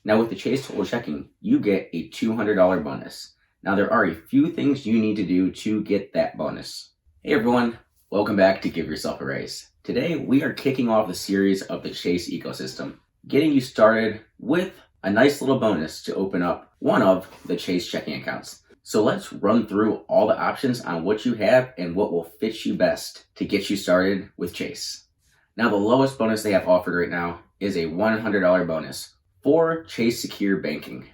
Now with the Chase Total Checking, you get a $200 bonus. Now there are a few things you need to do to get that bonus. Hey everyone, welcome back to Give Yourself a Raise. Today we are kicking off the series of the Chase ecosystem, getting you started with a nice little bonus to open up one of the Chase checking accounts. So let's run through all the options on what you have and what will fit you best to get you started with Chase. Now the lowest bonus they have offered right now is a $100 bonus for Chase Secure Banking.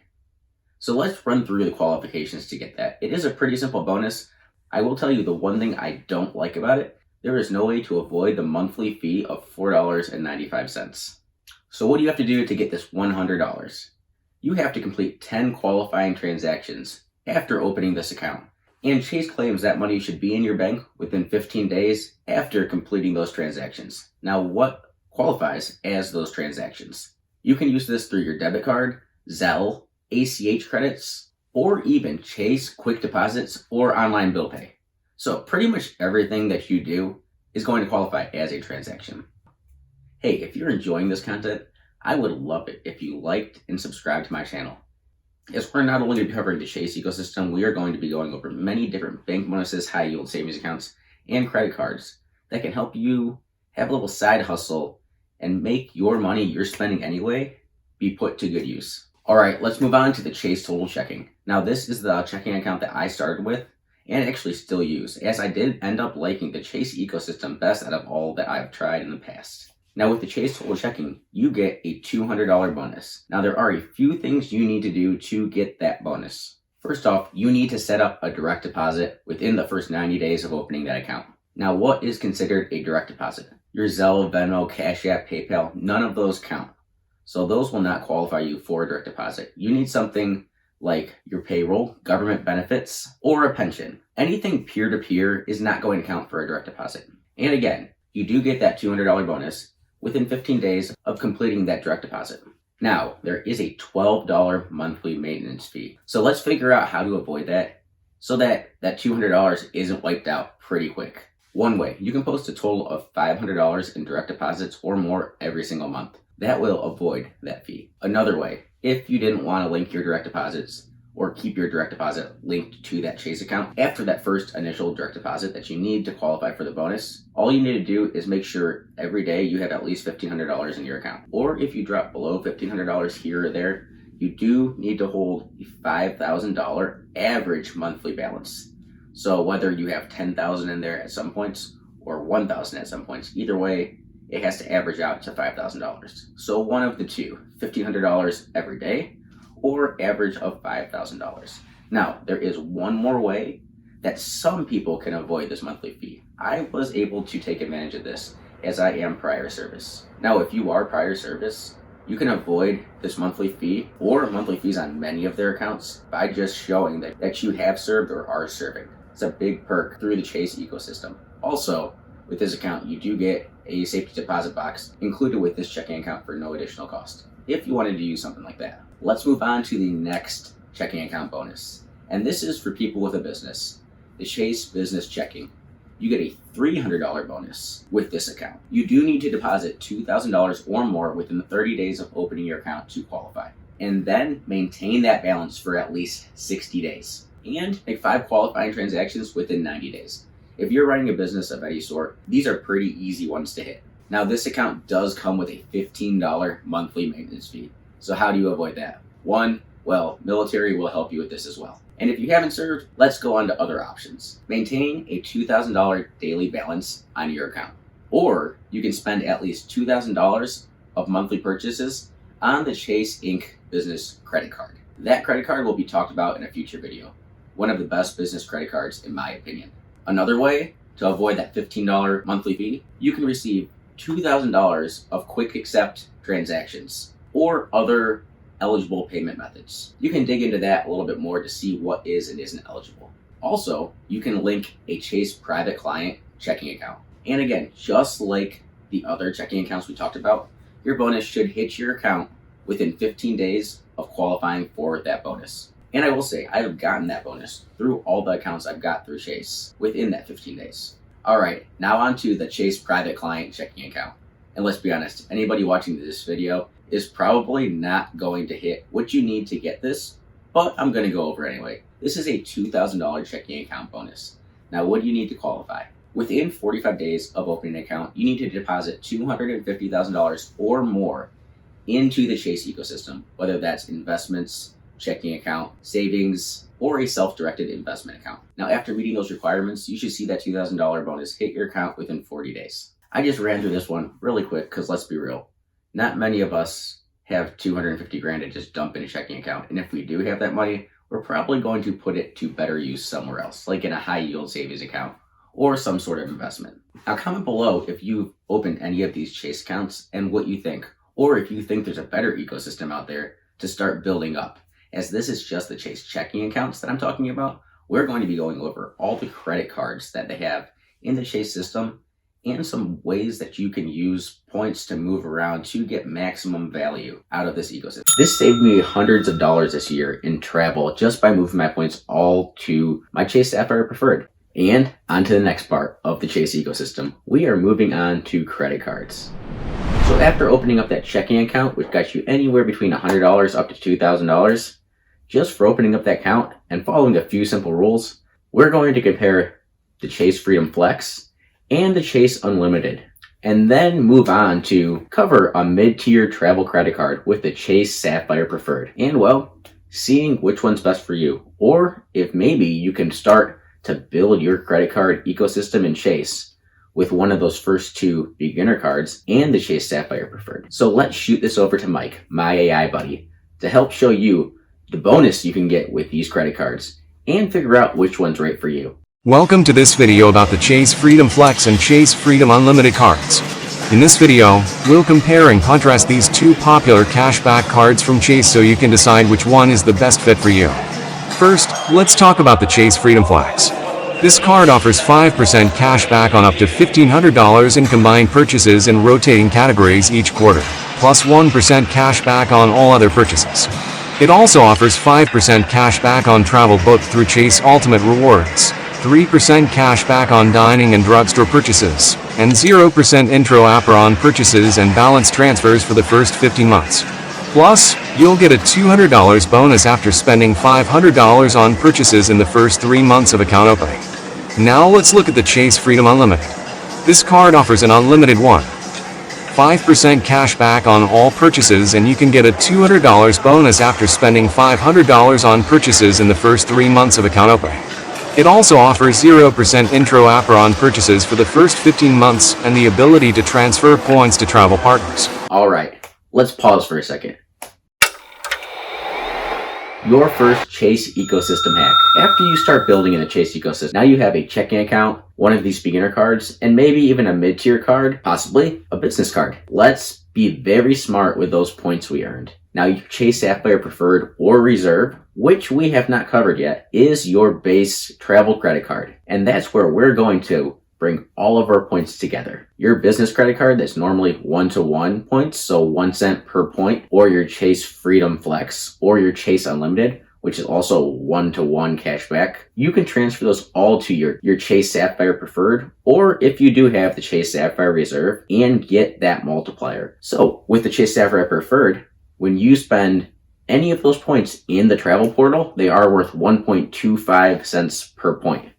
So let's run through the qualifications to get that. It is a pretty simple bonus. I will tell you the one thing I don't like about it, there is no way to avoid the monthly fee of $4.95. So what do you have to do to get this $100? You have to complete 10 qualifying transactions after opening this account. And Chase claims that money should be in your bank within 15 days after completing those transactions. Now what qualifies as those transactions? You can use this through your debit card, Zelle, ACH credits, or even Chase quick deposits or online bill pay. So pretty much everything that you do is going to qualify as a transaction. Hey, if you're enjoying this content, I would love it if you liked and subscribed to my channel. As we're not only going to be covering the Chase ecosystem, we are going to be going over many different bank bonuses, high yield savings accounts, and credit cards that can help you have a little side hustle and make your money you're spending anyway be put to good use. All right, let's move on to the Chase Total Checking. Now this is the checking account that I started with and actually still use, as I did end up liking the Chase ecosystem best out of all that I've tried in the past. Now with the Chase Total Checking, you get a $200 bonus. Now there are a few things you need to do to get that bonus. First off, you need to set up a direct deposit within the first 90 days of opening that account. Now what is considered a direct deposit? Your Zelle, Venmo, Cash App, PayPal, none of those count. So those will not qualify you for a direct deposit. You need something like your payroll, government benefits, or a pension. Anything peer-to-peer is not going to count for a direct deposit. And again, you do get that $200 bonus within 15 days of completing that direct deposit. Now, there is a $12 monthly maintenance fee. So let's figure out how to avoid that so that that $200 isn't wiped out pretty quick. One way, you can post a total of $500 in direct deposits or more every single month. That will avoid that fee. Another way, if you didn't want to link your direct deposits or keep your direct deposit linked to that Chase account, after that first initial direct deposit that you need to qualify for the bonus, all you need to do is make sure every day you have at least $1,500 in your account. Or if you drop below $1,500 here or there, you do need to hold a $5,000 average monthly balance. So whether you have $10,000 in there at some points or $1,000 at some points, either way, it has to average out to $5,000. So one of the two, $1,500 every day or average of $5,000. Now, there is one more way that some people can avoid this monthly fee. I was able to take advantage of this as I am prior service. Now, if you are prior service, you can avoid this monthly fee or monthly fees on many of their accounts by just showing that you have served or are serving. It's a big perk through the Chase ecosystem. Also, with this account, you do get a safety deposit box included with this checking account for no additional cost, if you wanted to use something like that. Let's move on to the next checking account bonus. And this is for people with a business, the Chase Business Checking. You get a $300 bonus with this account. You do need to deposit $2,000 or more within the 30 days of opening your account to qualify, and then maintain that balance for at least 60 days. And make 5 qualifying transactions within 90 days. If you're running a business of any sort, these are pretty easy ones to hit. Now this account does come with a $15 monthly maintenance fee. So how do you avoid that? One, well, military will help you with this as well. And if you haven't served, let's go on to other options. Maintain a $2,000 daily balance on your account. Or you can spend at least $2,000 of monthly purchases on the Chase Inc. Business Credit Card. That credit card will be talked about in a future video. One of the best business credit cards in my opinion. Another way to avoid that $15 monthly fee, you can receive $2,000 of quick accept transactions or other eligible payment methods. You can dig into that a little bit more to see what is and isn't eligible. Also, you can link a Chase private client checking account. And again, just like the other checking accounts we talked about, your bonus should hit your account within 15 days of qualifying for that bonus. And I will say, I have gotten that bonus through all the accounts I've got through Chase within that 15 days. All right, now on to the Chase private client checking account. And let's be honest, anybody watching this video is probably not going to hit what you need to get this, but I'm going to go over it anyway. This is a $2,000 checking account bonus. Now, what do you need to qualify? Within 45 days of opening an account, you need to deposit $250,000 or more into the Chase ecosystem, whether that's investments, checking account, savings, or a self-directed investment account. Now, after meeting those requirements, you should see that $2,000 bonus hit your account within 40 days. I just ran through this one really quick because let's be real, not many of us have 250 grand to just dump in a checking account. And if we do have that money, we're probably going to put it to better use somewhere else, like in a high yield savings account or some sort of investment. Now, comment below if you've opened any of these Chase accounts and what you think, or if you think there's a better ecosystem out there to start building up. As this is just the Chase checking accounts that I'm talking about, we're going to be going over all the credit cards that they have in the Chase system and some ways that you can use points to move around to get maximum value out of this ecosystem. This saved me hundreds of dollars this year in travel just by moving my points all to my Chase Sapphire Preferred. And on to the next part of the Chase ecosystem. We are moving on to credit cards. So after opening up that checking account, which got you anywhere between $100 up to $2,000, just for opening up that account and following a few simple rules, we're going to compare the Chase Freedom Flex and the Chase Unlimited, and then move on to cover a mid-tier travel credit card with the Chase Sapphire Preferred. And well, seeing which one's best for you, or if maybe you can start to build your credit card ecosystem in Chase with one of those first two beginner cards and the Chase Sapphire Preferred. So let's shoot this over to Mike, my AI buddy, to help show you the bonus you can get with these credit cards and figure out which one's right for you. Welcome to this video about the Chase Freedom Flex and Chase Freedom Unlimited cards. In this video, we'll compare and contrast these two popular cashback cards from Chase so you can decide which one is the best fit for you. First, let's talk about the Chase Freedom Flex. This card offers 5% cash back on up to $1,500 in combined purchases in rotating categories each quarter, plus 1% cash back on all other purchases. It also offers 5% cash back on travel booked through Chase Ultimate Rewards, 3% cash back on dining and drugstore purchases, and 0% intro apron purchases and balance transfers for the first 15 months. Plus, you'll get a $200 bonus after spending $500 on purchases in the first 3 months of account opening. Now let's look at the Chase Freedom Unlimited. This card offers an unlimited 5% cash back on all purchases, and you can get a $200 bonus after spending $500 on purchases in the first 3 months of account opening. It also offers 0% intro apron purchases for the first 15 months and the ability to transfer points to travel partners. All right, let's pause for a second. Your first Chase ecosystem hack. After you start building in the Chase ecosystem, now you have a checking account, one of these beginner cards, and maybe even a mid-tier card, possibly a business card. Let's be very smart with those points we earned. Now, your Chase Sapphire Preferred or Reserve, which we have not covered yet, is your base travel credit card. And that's where we're going to bring all of our points together. Your business credit card that's normally 1-to-1 points, so 1 cent per point, or your Chase Freedom Flex, or your Chase Unlimited, which is also 1-to-1 cashback. You can transfer those all to your Chase Sapphire Preferred, or if you do have the Chase Sapphire Reserve, and get that multiplier. So with the Chase Sapphire Preferred, when you spend any of those points in the travel portal, they are worth 1.25 cents per point.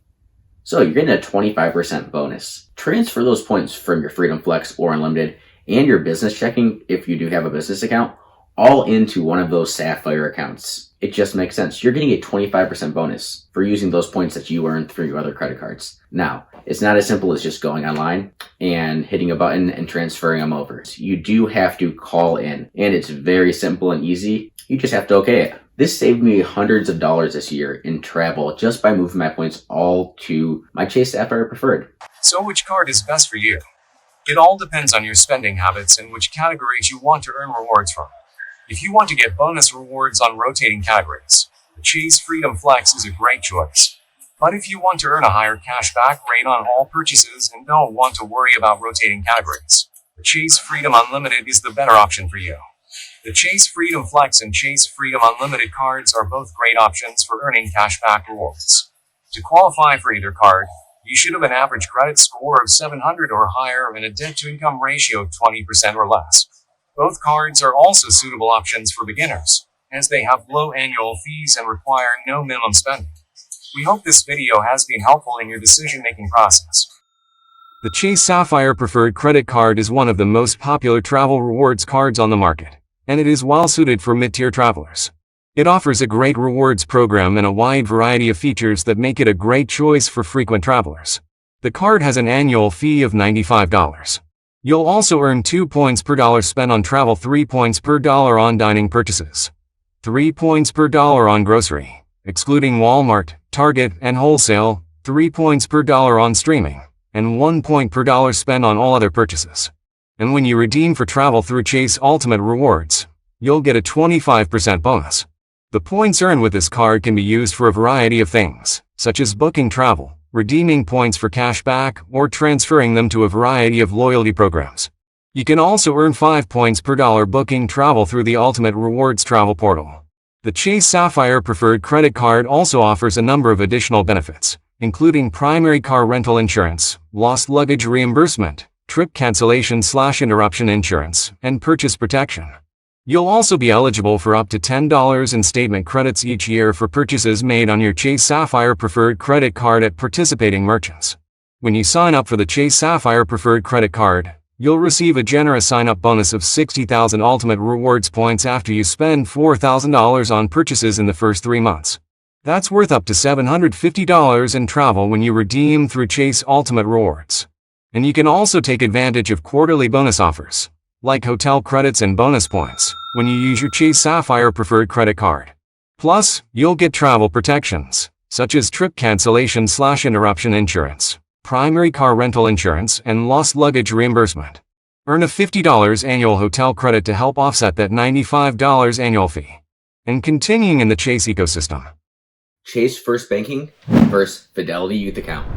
So you're getting a 25% bonus. Transfer those points from your Freedom Flex or Unlimited and your business checking, if you do have a business account, all into one of those Sapphire accounts. It just makes sense. You're getting a 25% bonus for using those points that you earned through your other credit cards. Now, it's not as simple as just going online and hitting a button and transferring them over. You do have to call in, and it's very simple and easy. You just have to okay it. This saved me hundreds of dollars this year in travel just by moving my points all to my Chase Sapphire Preferred. So which card is best for you? It all depends on your spending habits and which categories you want to earn rewards from. If you want to get bonus rewards on rotating categories, the Chase Freedom Flex is a great choice. But if you want to earn a higher cashback rate on all purchases and don't want to worry about rotating categories, the Chase Freedom Unlimited is the better option for you. The Chase Freedom Flex and Chase Freedom Unlimited cards are both great options for earning cashback rewards. To qualify for either card, you should have an average credit score of 700 or higher and a debt-to-income ratio of 20% or less. Both cards are also suitable options for beginners, as they have low annual fees and require no minimum spending. We hope this video has been helpful in your decision-making process. The Chase Sapphire Preferred Credit Card is one of the most popular travel rewards cards on the market, and it is well suited for mid-tier travelers. It offers a great rewards program and a wide variety of features that make it a great choice for frequent travelers. The card has an annual fee of $95. You'll also earn 2 points per dollar spent on travel, 3 points per dollar on dining purchases, 3 points per dollar on grocery, excluding Walmart, Target, and wholesale, 3 points per dollar on streaming, and 1 point per dollar spent on all other purchases. And when you redeem for travel through Chase Ultimate Rewards, you'll get a 25% bonus. The points earned with this card can be used for a variety of things, such as booking travel, redeeming points for cash back, or transferring them to a variety of loyalty programs. You can also earn 5 points per dollar booking travel through the Ultimate Rewards travel portal. The Chase Sapphire Preferred Credit Card also offers a number of additional benefits, including primary car rental insurance, lost luggage reimbursement, trip cancellation/interruption insurance, and purchase protection. You'll also be eligible for up to $10 in statement credits each year for purchases made on your Chase Sapphire Preferred Credit Card at participating merchants. When you sign up for the Chase Sapphire Preferred Credit Card, you'll receive a generous sign-up bonus of 60,000 Ultimate Rewards points after you spend $4,000 on purchases in the first 3 months. That's worth up to $750 in travel when you redeem through Chase Ultimate Rewards. And you can also take advantage of quarterly bonus offers, like hotel credits and bonus points, when you use your Chase Sapphire Preferred Credit Card. Plus, you'll get travel protections, such as trip cancellation/interruption insurance, primary car rental insurance, and lost luggage reimbursement. Earn a $50 annual hotel credit to help offset that $95 annual fee. And continuing in the Chase ecosystem. Chase First Banking versus Fidelity Youth Account.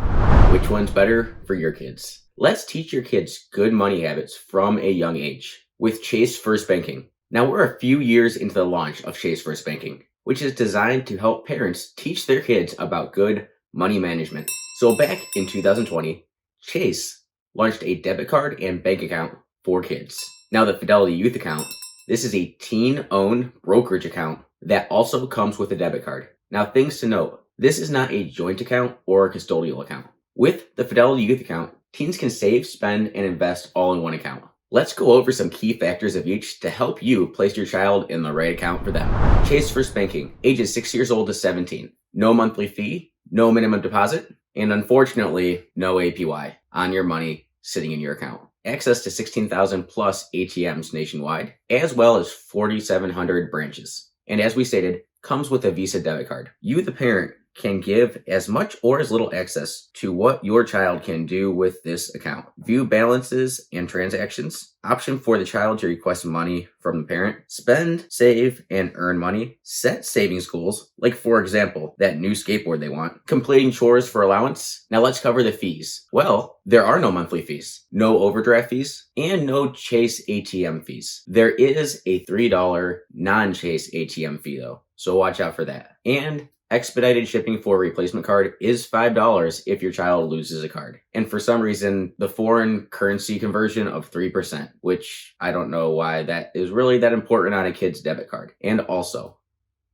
Which one's better for your kids? Let's teach your kids good money habits from a young age with Chase First Banking. Now we're a few years into the launch of Chase First Banking, which is designed to help parents teach their kids about good money management. So back in 2020, Chase launched a debit card and bank account for kids. Now the Fidelity Youth Account, this is a teen-owned brokerage account that also comes with a debit card. Now things to note, this is not a joint account or a custodial account. With the Fidelity Youth Account, teens can save, spend, and invest all in one account. Let's go over some key factors of each to help you place your child in the right account for them. Chase First Banking, ages 6 years old to 17. No monthly fee, no minimum deposit, and unfortunately, no APY on your money sitting in your account. Access to 16,000 plus ATMs nationwide, as well as 4,700 branches. And as we stated, comes with a Visa debit card. You, the parent, can give as much or as little access to what your child can do with this account. View balances and transactions. Option for the child to request money from the parent. Spend, save, and earn money. Set savings goals, like for example, that new skateboard they want. Completing chores for allowance. Now let's cover the fees. Well, there are no monthly fees, no overdraft fees, and no Chase ATM fees. There is a $3 non-Chase ATM fee though, so watch out for that. And expedited shipping for a replacement card is $5 if your child loses a card. And for some reason, the foreign currency conversion of 3%, which I don't know why that is really that important on a kid's debit card. And also,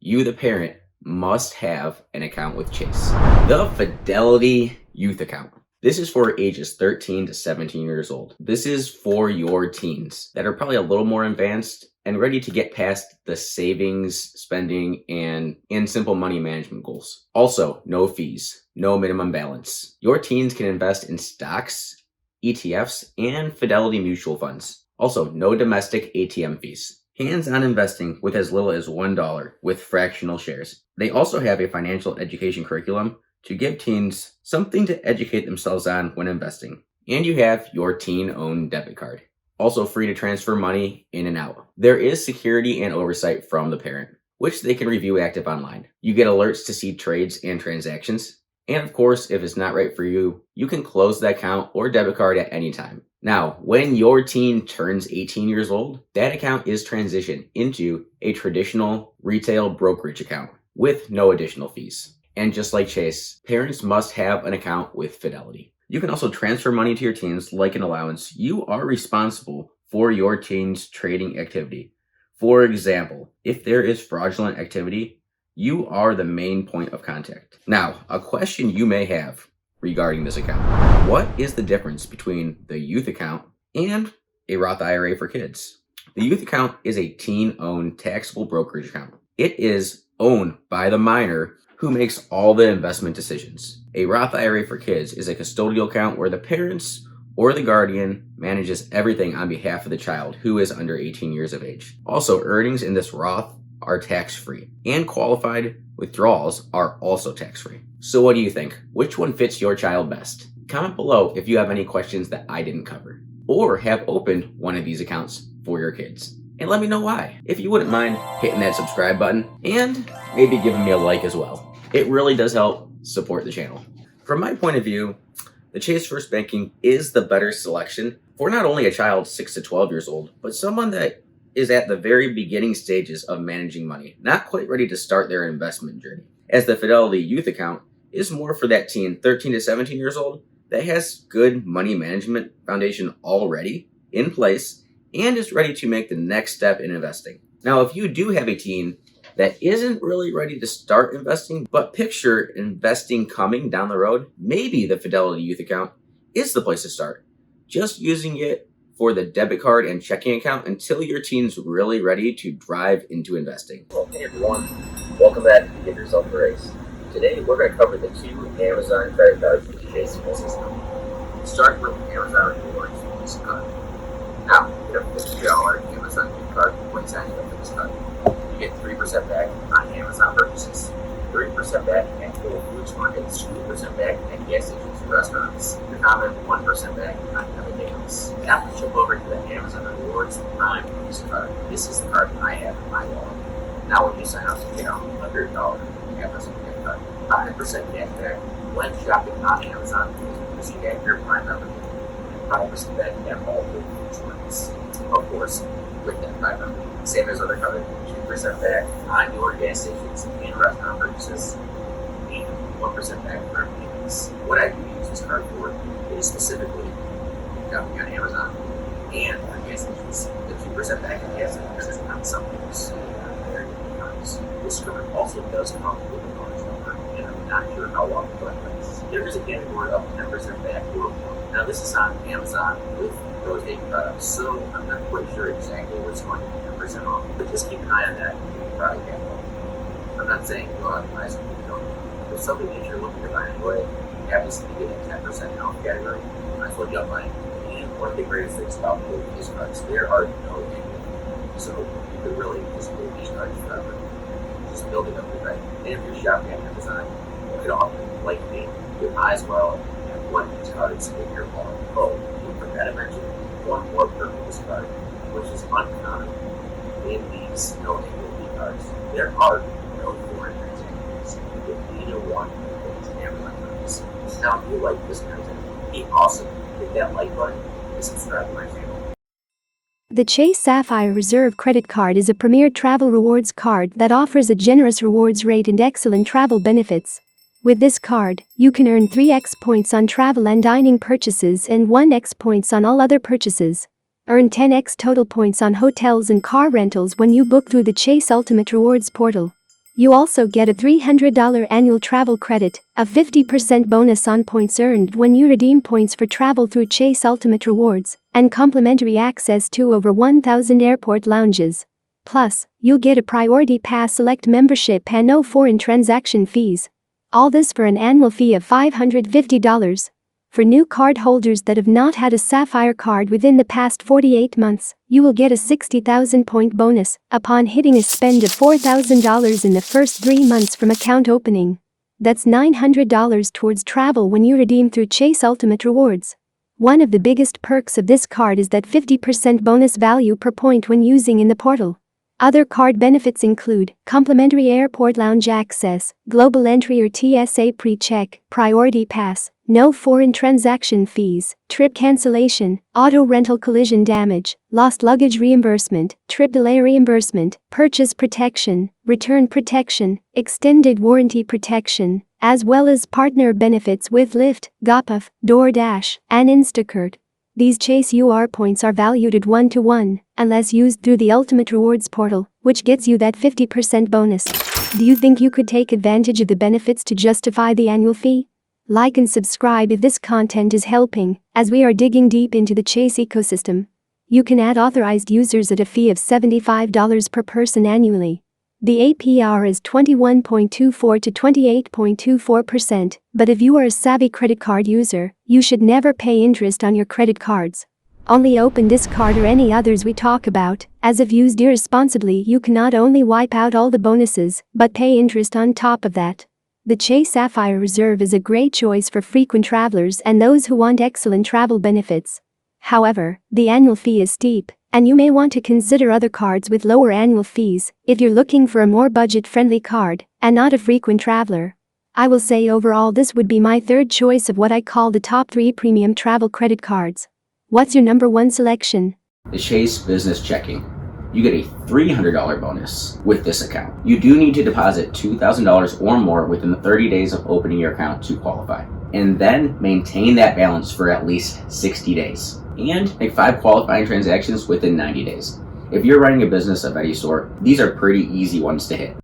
you, the parent, must have an account with Chase. The Fidelity Youth Account. This is for ages 13 to 17 years old. This is for your teens that are probably a little more advanced and ready to get past the savings, spending, and simple money management goals. Also, no fees, no minimum balance. Your teens can invest in stocks, ETFs, and Fidelity mutual funds. Also, no domestic ATM fees. Hands-on investing with as little as $1 with fractional shares. They also have a financial education curriculum to give teens something to educate themselves on when investing. And you have your teen-owned debit card. Also free to transfer money in and out. There is security and oversight from the parent, which they can review active online. You get alerts to see trades and transactions. And of course, if it's not right for you, you can close the account or debit card at any time. Now, when your teen turns 18 years old, that account is transitioned into a traditional retail brokerage account with no additional fees. And just like Chase, parents must have an account with Fidelity. You can also transfer money to your teens like an allowance. You are responsible for your team's trading activity. For example, if there is fraudulent activity, you are the main point of contact. Now, a question you may have regarding this account. What is the difference between the youth account and a Roth IRA for kids? The youth account is a teen-owned taxable brokerage account. It is owned by the minor who makes all the investment decisions. A Roth IRA for kids is a custodial account where the parents or the guardian manages everything on behalf of the child who is under 18 years of age. Also, earnings in this Roth are tax-free, and qualified withdrawals are also tax-free. So what do you think? Which one fits your child best? Comment below if you have any questions that I didn't cover, or have opened one of these accounts for your kids. And let me know why. If you wouldn't mind hitting that subscribe button, and maybe giving me a like as well. It really does help support the channel. From my point of view, the Chase First Banking is the better selection for not only a child 6 to 12 years old, but someone that is at the very beginning stages of managing money, not quite ready to start their investment journey. As the Fidelity Youth Account is more for that teen 13 to 17 years old that has good money management foundation already in place and is ready to make the next step in investing. Now, if you do have a teen that isn't really ready to start investing, but picture investing coming down the road, maybe the Fidelity Youth Account is the place to start. Just using it for the debit card and checking account until your teen's really ready to drive into investing. Well, hey everyone, welcome back to Give Yourself a Raise. Today we're going to cover the 2 Amazon credit cards with Chase system. Start with Amazon Rewards Visa card. Now, you get a $50 Amazon gift card when signing up for this card. You get 3% back on Amazon purchases, 3% back at Whole Foods markets, 2% back at gas stations and restaurants, your common 1% back on everything else. Now let's jump over to the Amazon Rewards Prime Visa card. This is the card I have in my wallet. Now when you sign up to get a $100 Amazon gift card, 5% cash back when shopping on Amazon because you get your Prime membership, and 5% back at all Whole Foods markets. Of course, with that Prime membership. Same as other cards, 2% back on your gas stations and restaurant purchases, and 1% back for everything else. What I do use this card for is specifically shopping on Amazon and for gas stations. The 2% back at gas stations is not something you see on very many cards. This card also does come with a bonus number, and I'm not sure how long the collect is. There is a category of 10% back or more. Now this is on Amazon with rotating products, so I'm not quite sure exactly what's going to be 10% off, but just keep an eye on that and you can probably get one. I'm not saying go out and buy something you don't need. If something that you're looking to buy anyway happens to be in a 10% off category, you might as well jump on it. And one of the greatest things about both these cards, there are no annual fees, so you could really just hold these cards forever, just building up the credit. And if you're shopping at Amazon, you could often, like me, you might as well have one of these cards in your wallet. Oh, we forgot to mention one more perk of this card, which is uncommon in these no annual fee cards. There are no foreign transactions. You get either one of these Amazon cards. Now, if you like this content, be awesome. Hit that like button and subscribe to my channel. The Chase Sapphire Reserve credit card is a premier travel rewards card that offers a generous rewards rate and excellent travel benefits. With this card, you can earn 3x points on travel and dining purchases and 1x points on all other purchases. Earn 10x total points on hotels and car rentals when you book through the Chase Ultimate Rewards portal. You also get a $300 annual travel credit, a 50% bonus on points earned when you redeem points for travel through Chase Ultimate Rewards, and complimentary access to over 1,000 airport lounges. Plus, you'll get a Priority Pass Select membership and no foreign transaction fees. All this for an annual fee of $550. For new card holders that have not had a Sapphire card within the past 48 months, you will get a 60,000 point bonus upon hitting a spend of $4,000 in the first 3 months from account opening. That's $900 towards travel when you redeem through Chase Ultimate Rewards. One of the biggest perks of this card is that 50% bonus value per point when using in the portal. Other card benefits include complimentary airport lounge access, global entry or TSA pre-check, priority pass, no foreign transaction fees, trip cancellation, auto rental collision damage, lost luggage reimbursement, trip delay reimbursement, purchase protection, return protection, extended warranty protection, as well as partner benefits with Lyft, GoPuff, DoorDash, and Instacart. These Chase UR points are valued at 1-to-1, unless used through the Ultimate Rewards portal, which gets you that 50% bonus. Do you think you could take advantage of the benefits to justify the annual fee? Like and subscribe if this content is helping, as we are digging deep into the Chase ecosystem. You can add authorized users at a fee of $75 per person annually. The APR is 21.24 to 28.24%, but if you are a savvy credit card user, you should never pay interest on your credit cards. Only open this card or any others we talk about, as if used irresponsibly you can not only wipe out all the bonuses, but pay interest on top of that. The Chase Sapphire Reserve is a great choice for frequent travelers and those who want excellent travel benefits. However, the annual fee is steep, and you may want to consider other cards with lower annual fees if you're looking for a more budget-friendly card and not a frequent traveler. I will say overall this would be my third choice of what I call the top 3 premium travel credit cards. What's your number 1 selection? The Chase Business Checking. You get a $300 bonus with this account. You do need to deposit $2,000 or more within the 30 days of opening your account to qualify, and then maintain that balance for at least 60 days. And make 5 qualifying transactions within 90 days. If you're running a business of any sort, these are pretty easy ones to hit.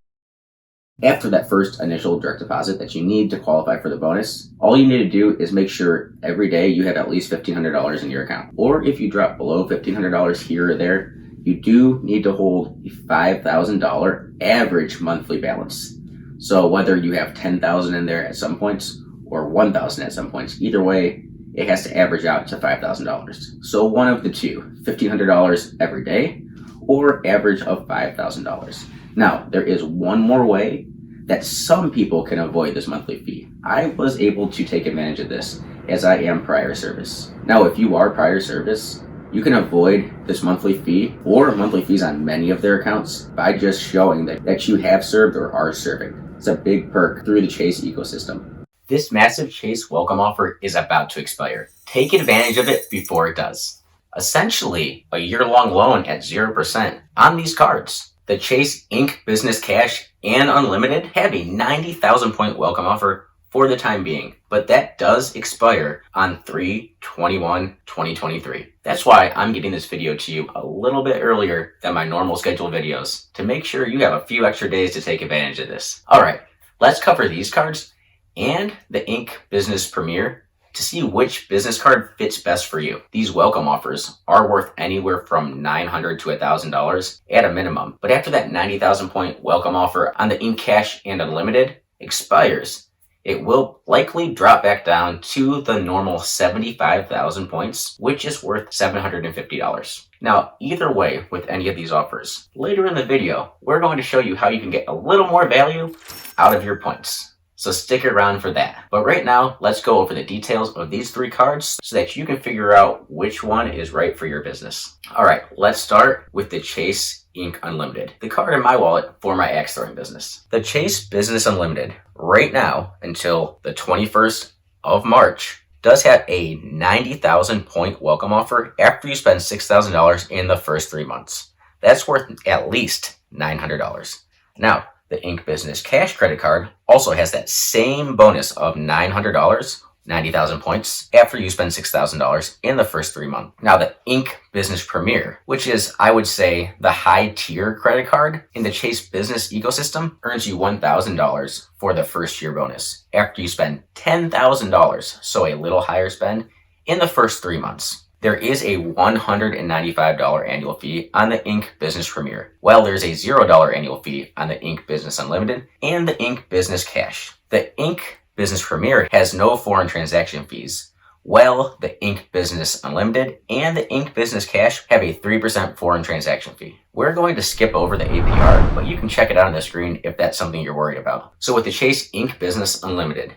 After that first initial direct deposit that you need to qualify for the bonus, all you need to do is make sure every day you have at least $1,500 in your account. Or if you drop below $1,500 here or there, you do need to hold a $5,000 average monthly balance. So whether you have $10,000 in there at some points or $1,000 at some points, either way, it has to average out to $5,000. So one of the two, $1,500 every day or average of $5,000. Now, there is one more way that some people can avoid this monthly fee. I was able to take advantage of this as I am prior service. Now, if you are prior service, you can avoid this monthly fee or monthly fees on many of their accounts by just showing that you have served or are serving. It's a big perk through the Chase ecosystem. This massive Chase welcome offer is about to expire. Take advantage of it before it does. Essentially, a year-long loan at 0% on these cards. The Chase Inc. Business Cash and Unlimited have a 90,000 point welcome offer for the time being, but that does expire on 3/21/2023. That's why I'm getting this video to you a little bit earlier than my normal scheduled videos, to make sure you have a few extra days to take advantage of this. Alright, let's cover these cards and the Inc. Business Premier to see which business card fits best for you. These welcome offers are worth anywhere from $900 to $1,000 at a minimum, but after that 90,000 point welcome offer on the Inc. Cash and Unlimited expires, it will likely drop back down to the normal 75,000 points, which is worth $750. Now, either way with any of these offers, later in the video, we're going to show you how you can get a little more value out of your points. So stick around for that. But right now, let's go over the details of these 3 cards so that you can figure out which one is right for your business. Alright, let's start with the Chase Inc. Unlimited, the card in my wallet for my axe throwing business. The Chase Business Unlimited, right now until the 21st of March, does have a 90,000 point welcome offer after you spend $6,000 in the first 3 months. That's worth at least $900. Now, the Inc. Business Cash credit card also has that same bonus of $900, 90,000 points, after you spend $6,000 in the first 3 months. Now, the Inc. Business Premier, which is, I would say, the high-tier credit card in the Chase business ecosystem, earns you $1,000 for the first-year bonus after you spend $10,000, so a little higher spend, in the first 3 months. There is a $195 annual fee on the Inc. Business Premier, while there's a $0 annual fee on the Inc. Business Unlimited and the Inc. Business Cash. The Inc. Business Premier has no foreign transaction fees, while the Inc. Business Unlimited and the Inc. Business Cash have a 3% foreign transaction fee. We're going to skip over the APR, but you can check it out on the screen if that's something you're worried about. So with the Chase Inc. Business Unlimited,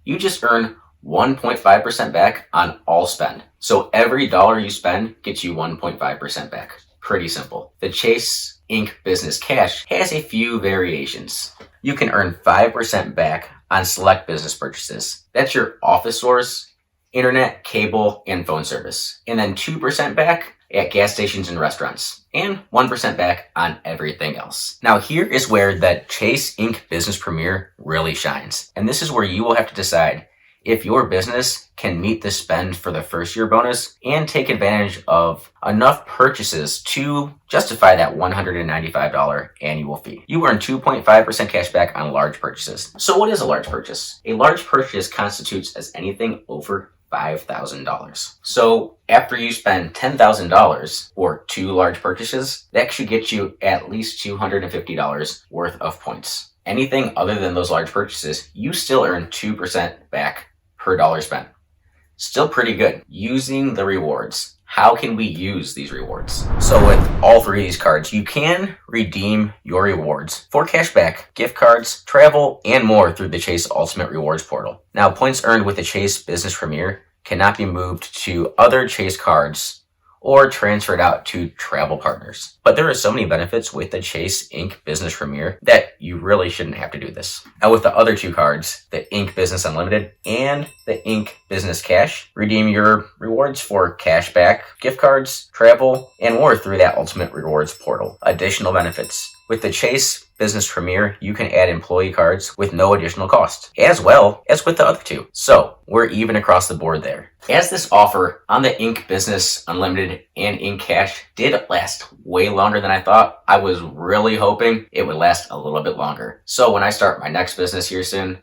you just earn 1.5% back on all spend. So every dollar you spend gets you 1.5% back. Pretty simple. The Chase Inc. Business Cash has a few variations. You can earn 5% back on select business purchases. That's your office stores, internet, cable, and phone service. And then 2% back at gas stations and restaurants. And 1% back on everything else. Now here is where the Chase Inc. Business Premier really shines. And this is where you will have to decide if your business can meet the spend for the first year bonus and take advantage of enough purchases to justify that $195 annual fee. You earn 2.5% cash back on large purchases. So what is a large purchase? A large purchase constitutes as anything over $5,000. So after you spend $10,000 or 2 large purchases, that should get you at least $250 worth of points. Anything other than those large purchases, you still earn 2% back per dollar spent. Still pretty good. Using the rewards. How can we use these rewards? So with all 3 of these cards, you can redeem your rewards for cashback, gift cards, travel, and more through the Chase Ultimate Rewards portal. Now, points earned with the Chase Business Premier cannot be moved to other Chase cards or transferred out to travel partners. But there are so many benefits with the Chase Inc. Business Premier that you really shouldn't have to do this. Now with the other 2 cards, the Inc. Business Unlimited and the Inc. Business Cash, redeem your rewards for cashback, gift cards, travel, and more through that Ultimate Rewards portal. Additional benefits. With the Chase Business Premier, you can add employee cards with no additional cost, as well as with the other 2. So we're even across the board there. As this offer on the Inc. Business Unlimited and Inc. Cash did last way longer than I thought, I was really hoping it would last a little bit longer. So when I start my next business here soon,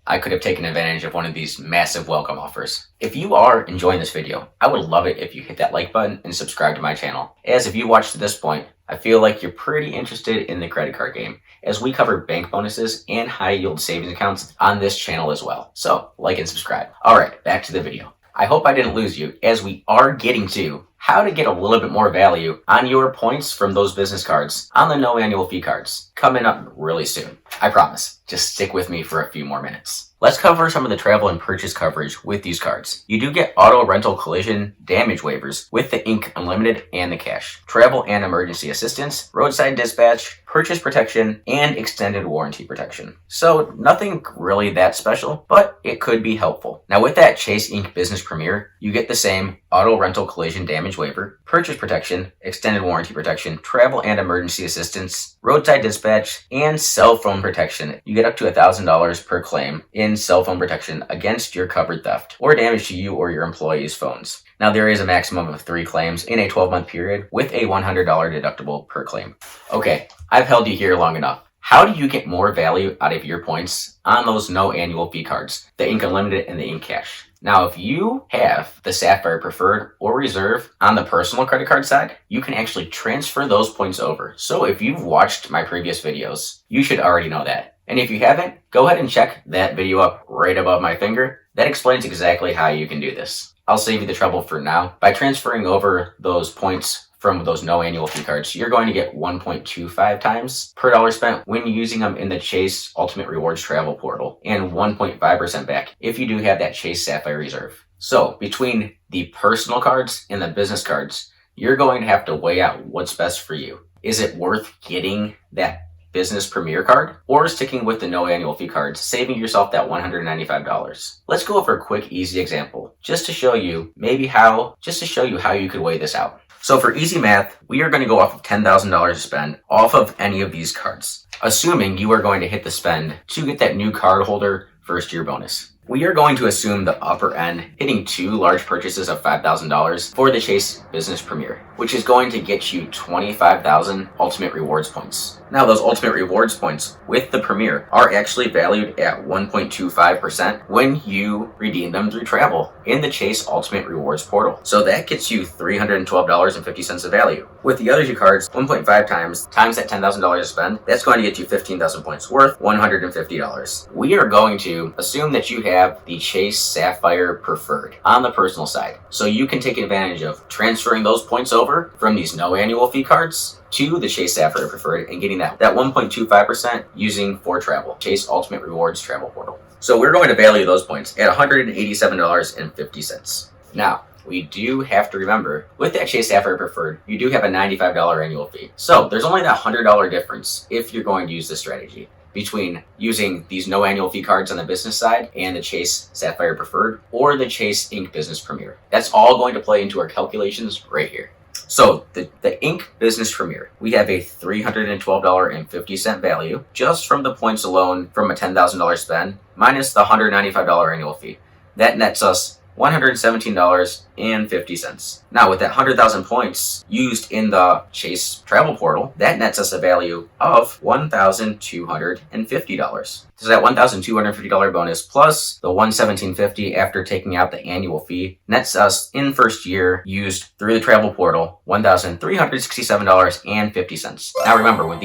I could have taken advantage of one of these massive welcome offers. If you are enjoying this video, I would love it if you hit that like button and subscribe to my channel. As if you watched to this point, I feel like you're pretty interested in the credit card game, as we cover bank bonuses and high yield savings accounts on this channel as well. So like and subscribe. All right, back to the video. I hope I didn't lose you, as we are getting to how to get a little bit more value on your points from those business cards on the no annual fee cards coming up really soon. I promise. Just stick with me for a few more minutes. Let's cover some of the travel and purchase coverage with these cards. You do get auto rental collision damage waivers with the Inc. Unlimited and the Cash, travel and emergency assistance, roadside dispatch, purchase protection, and extended warranty protection. So nothing really that special, but it could be helpful. Now with that Chase Inc. Business Premier, you get the same auto rental collision damage waiver, purchase protection, extended warranty protection, travel and emergency assistance, roadside dispatch, and cell phone protection. You get up to $1,000 per claim in cell phone protection against your covered theft or damage to you or your employees' phones. Now there is a maximum of 3 claims in a 12-month period with a $100 deductible per claim. Okay, I've held you here long enough. How do you get more value out of your points on those no annual fee cards, the Inc. Unlimited and the Inc. Cash? Now, if you have the Sapphire Preferred or Reserve on the personal credit card side, you can actually transfer those points over. So if you've watched my previous videos, you should already know that. And if you haven't, go ahead and check that video up right above my finger. That explains exactly how you can do this. I'll save you the trouble for now. By transferring over those points from those no annual fee cards, you're going to get 1.25 times per dollar spent when using them in the Chase Ultimate Rewards travel portal, and 1.5% back if you do have that Chase Sapphire Reserve. So between the personal cards and the business cards, you're going to have to weigh out what's best for you. Is it worth getting that Business Premier card or sticking with the no annual fee cards, saving yourself that $195? Let's go over a quick, easy example just to show you how you could weigh this out. So for easy math, we are going to go off of $10,000 to spend off of any of these cards, assuming you are going to hit the spend to get that new cardholder first year bonus. We are going to assume the upper end hitting 2 large purchases of $5,000 for the Chase Business Premier, which is going to get you 25,000 Ultimate Rewards points. Now those Ultimate Rewards points with the Premier are actually valued at 1.25% when you redeem them through travel in the Chase Ultimate Rewards portal. So that gets you $312.50 of value. With the other 2 cards, 1.5 times that $10,000 to spend, that's going to get you 15,000 points worth $150. We are going to assume that you have the Chase Sapphire Preferred on the personal side. So you can take advantage of transferring those points over from these no annual fee cards to the Chase Sapphire Preferred and getting that 1.25% using for travel, Chase Ultimate Rewards travel portal. So we're going to value those points at $187.50. Now, we do have to remember, with that Chase Sapphire Preferred, you do have a $95 annual fee. So there's only that $100 difference if you're going to use this strategy between using these no annual fee cards on the business side and the Chase Sapphire Preferred or the Chase Inc. Business Premier. That's all going to play into our calculations right here. So the Inc. Business Premier, we have a $312.50 value just from the points alone from a $10,000 spend minus the $195 annual fee. That nets us $117.50. Now, with that 100,000 points used in the Chase travel portal, that nets us a value of $1,250. So that $1,250 bonus plus the $117.50 after taking out the annual fee nets us in first year used through the travel portal $1,367.50. Now remember, with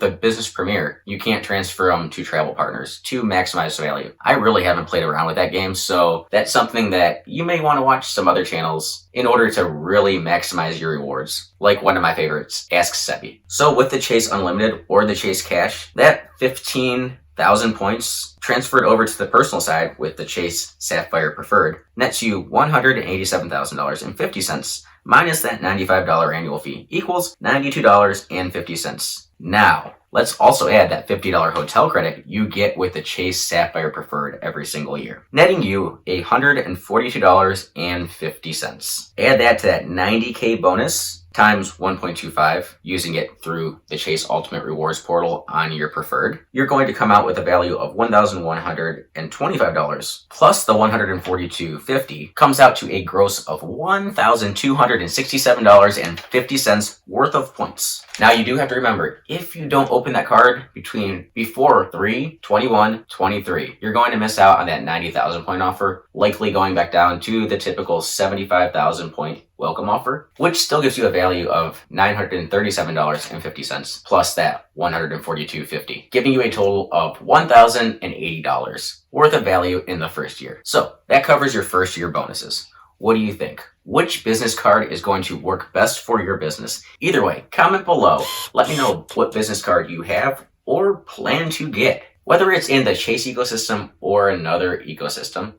the Business Premier, you can't transfer them to travel partners to maximize value. I really haven't played around with that game, so that's something that you may want to watch some other channels in order to really maximize your rewards. Like one of my favorites, Ask Seppi. So with the Chase Unlimited or the Chase Cash, that 15,000 points transferred over to the personal side with the Chase Sapphire Preferred nets you $187,050 minus that $95 annual fee equals $92.50. Now, let's also add that $50 hotel credit you get with the Chase Sapphire Preferred every single year, netting you $142.50. Add that to that 90K bonus times 1.25 using it through the Chase Ultimate Rewards portal on your preferred, you're going to come out with a value of $1,125 plus the $142.50 comes out to a gross of $1,267.50 worth of points. Now you do have to remember, if you don't open that card before 3/21/23, you're going to miss out on that 90,000 point offer, likely going back down to the typical 75,000 point welcome offer, which still gives you a value of $937.50 plus that $142.50, giving you a total of $1,080 worth of value in the first year. So that covers your first year bonuses. What do you think? Which business card is going to work best for your business? Either way, comment below. Let me know what business card you have or plan to get, whether it's in the Chase ecosystem or another ecosystem,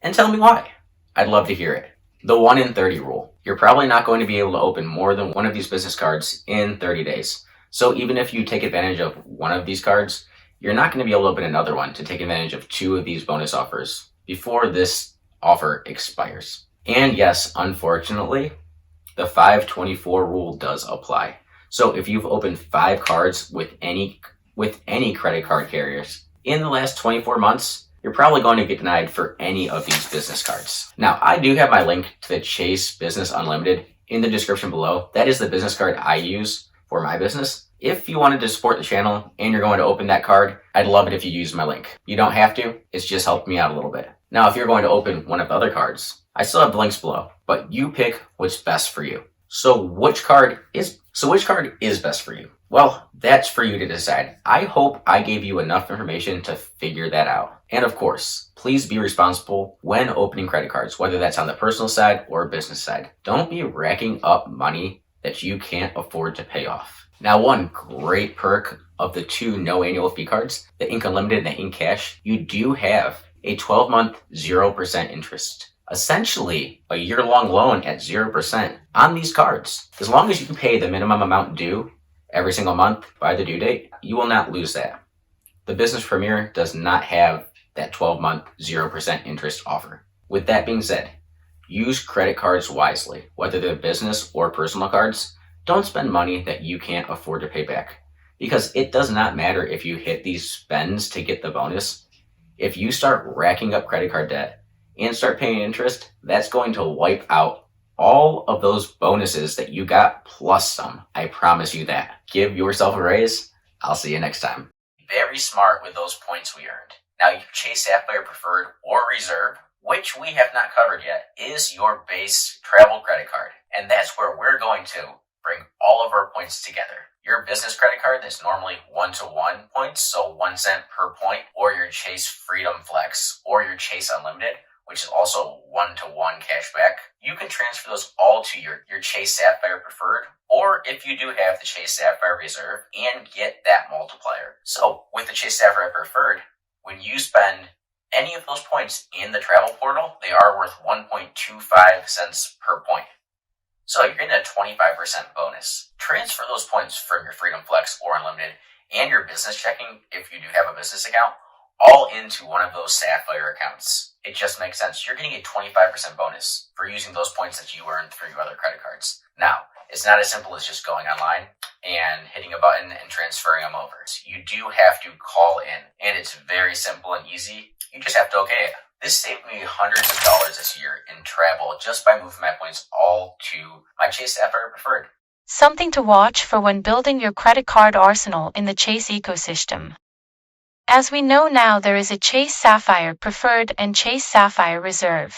and tell me why. I'd love to hear it. The 1 in 30 rule. You're probably not going to be able to open more than one of these business cards in 30 days. So even if you take advantage of one of these cards, you're not going to be able to open another one to take advantage of 2 of these bonus offers before this offer expires. And yes, unfortunately, the 524 rule does apply. So if you've opened 5 cards with any credit card carriers in the last 24 months, you're probably going to get denied for any of these business cards. Now, I do have my link to the Chase Business Unlimited in the description below. That is the business card I use for my business. If you wanted to support the channel and you're going to open that card, I'd love it if you use my link. You don't have to, it's just helped me out a little bit. Now, if you're going to open one of the other cards, I still have the links below, but you pick what's best for you. So which card is best for you? Well, that's for you to decide. I hope I gave you enough information to figure that out. And of course, please be responsible when opening credit cards, whether that's on the personal side or business side. Don't be racking up money that you can't afford to pay off. Now, one great perk of the 2 no annual fee cards, the Ink Unlimited and the Ink Cash, you do have a 12-month 0% interest. Essentially, a year-long loan at 0% on these cards. As long as you pay the minimum amount due every single month by the due date, you will not lose that. The Business Premier does not have that 12-month 0% interest offer. With that being said, use credit cards wisely, whether they're business or personal cards. Don't spend money that you can't afford to pay back, because it does not matter if you hit these spends to get the bonus. If you start racking up credit card debt and start paying interest, that's going to wipe out all of those bonuses that you got plus some. I promise you that. Give yourself a raise. I'll see you next time. Very smart with those points we earned. Now, you Chase Sapphire Preferred or Reserve, which we have not covered yet, is your base travel credit card. And that's where we're going to bring all of our points together. Your business credit card that's normally 1-to-1 points, so 1 cent per point, or your Chase Freedom Flex, or your Chase Unlimited, which is also 1-to-1 cashback. You can transfer those all to your Chase Sapphire Preferred, or if you do have the Chase Sapphire Reserve, and get that multiplier. So with the Chase Sapphire Preferred, when you spend any of those points in the travel portal, they are worth 1.25 cents per point. So you're getting a 25% bonus. Transfer those points from your Freedom Flex or Unlimited and your business checking, if you do have a business account, all into one of those Sapphire accounts. It just makes sense. You're getting a 25% bonus for using those points that you earned through your other credit cards. Now, it's not as simple as just going online and hitting a button and transferring them over. So you do have to call in, and it's very simple and easy. You just have to okay it. This saved me hundreds of dollars this year in travel just by moving my points all to my Chase Sapphire Preferred. Something to watch for when building your credit card arsenal in the Chase ecosystem. As we know now, there is a Chase Sapphire Preferred and Chase Sapphire Reserve.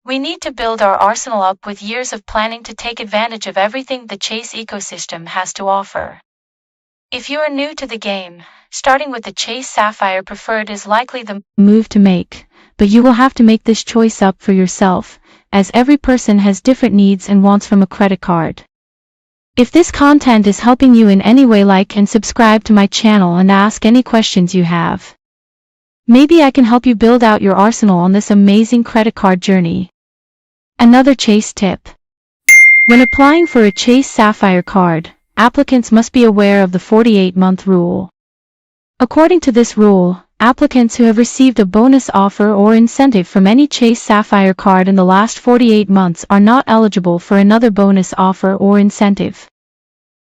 We need to build our arsenal up with years of planning to take advantage of everything the Chase ecosystem has to offer. If you are new to the game, starting with the Chase Sapphire Preferred is likely the move to make, but you will have to make this choice up for yourself, as every person has different needs and wants from a credit card. If this content is helping you in any way, like and subscribe to my channel and ask any questions you have. Maybe I can help you build out your arsenal on this amazing credit card journey. Another Chase tip. When applying for a Chase Sapphire card, applicants must be aware of the 48-month rule. According to this rule, applicants who have received a bonus offer or incentive from any Chase Sapphire card in the last 48 months are not eligible for another bonus offer or incentive.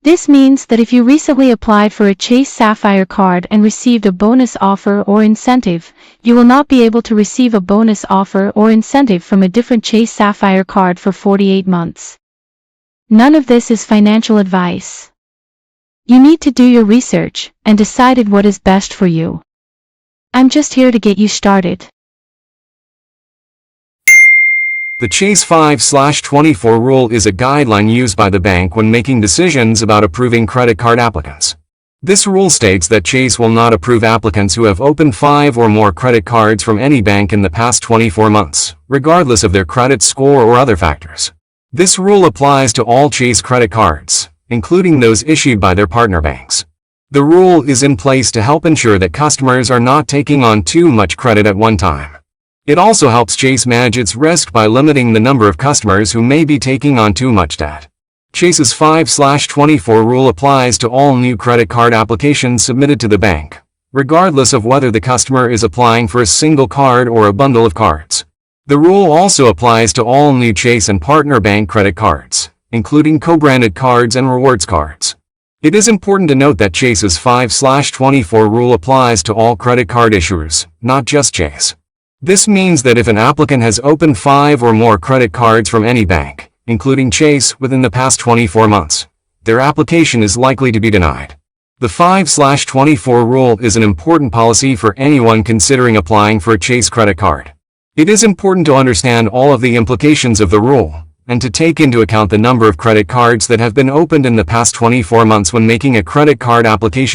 This means that if you recently applied for a Chase Sapphire card and received a bonus offer or incentive, you will not be able to receive a bonus offer or incentive from a different Chase Sapphire card for 48 months. None of this is financial advice. You need to do your research and decide what is best for you. I'm just here to get you started. The Chase 5/24 rule is a guideline used by the bank when making decisions about approving credit card applicants. This rule states that Chase will not approve applicants who have opened 5 or more credit cards from any bank in the past 24 months, regardless of their credit score or other factors. This rule applies to all Chase credit cards, including those issued by their partner banks. The rule is in place to help ensure that customers are not taking on too much credit at one time. It also helps Chase manage its risk by limiting the number of customers who may be taking on too much debt. Chase's 5/24 rule applies to all new credit card applications submitted to the bank, regardless of whether the customer is applying for a single card or a bundle of cards. The rule also applies to all new Chase and partner bank credit cards, including co-branded cards and rewards cards. It is important to note that Chase's 5/24 rule applies to all credit card issuers, not just Chase. This means that if an applicant has opened 5 or more credit cards from any bank, including Chase, within the past 24 months, their application is likely to be denied. The 5/24 rule is an important policy for anyone considering applying for a Chase credit card. It is important to understand all of the implications of the rule, and to take into account the number of credit cards that have been opened in the past 24 months when making a credit card application.